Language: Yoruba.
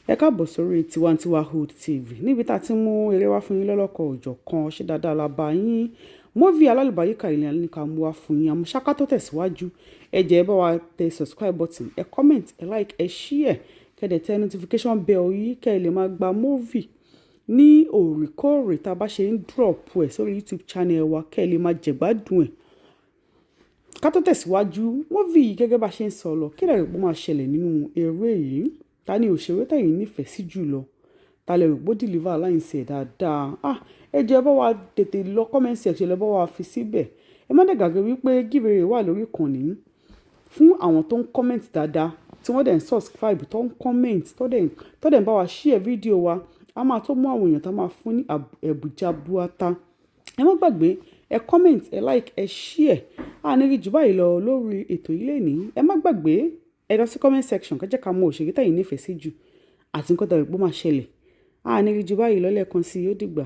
Ẹ káàbọ̀ sórí Tiwantiwahoodtv níbi tá a ti mú eré wá fún yín lọ́lọ́kọ̀ òjọ̀kan ṣé dáadáa la bá yín. Móvì alálùbáríkà ìlànà ní ká mú wá fún yín. Àmọ́ ṣáká tó tẹ̀síwájú ẹ jẹ́ ẹ bá wa tẹ subscribe button, ẹ comment, ẹ like, ẹ share, kẹ́dẹ̀ tẹ notification bell yìí kẹ́ ẹ lè máa gba móvì ní òrèkóòrè tá a bá ṣe ń drop ẹ̀ sórí YouTube channel wa kẹ́ ẹ lè máa jẹ̀gbádùn ẹ̀. Ká tó tẹ̀síwájú móvì yìí gẹ́gẹ́ bá ṣe ń sọ lọ kí lè rò pé ó máa ṣẹlẹ̀ nínú eré yìí. Ta ni òṣèré tẹ̀yin nífẹ̀ẹ́ sí jùlọ? Ta lẹ rò pé ó deliver láìsí ẹ̀ dáadáa? Ẹ jẹ́ ẹ bá wa tètè lọ comment section lọ bá wa fi síbẹ̀. Ẹ má dẹ̀ gbàgbé wípé giveaway wà lórí ìkànnì fún àwọn tó ń comment dáadáa tí wọ́n dẹ̀ ń subscribe tó ń comment tó dẹ̀ ń bá wa share fídíò wa. A máa tó mú àwọn èèyàn tá máa fún ní ẹ̀bùjà buata. Ẹ má gbàgbé ẹ comment, ẹ like, ẹ share. A ní rí jù báyìí lọ lórí ètò yìí lénìí. Ẹ má gbàgbé ẹ lọ sí comment section kẹ́ jẹ́ ká mọ òṣèré tẹ̀yin nífẹ̀ẹ́ sí jù àti nǹkan tó rò pé ó máa ṣẹlẹ̀. A ní rí jù báyìí lọ lẹ́ẹ̀kan sí i, ó dìgbà.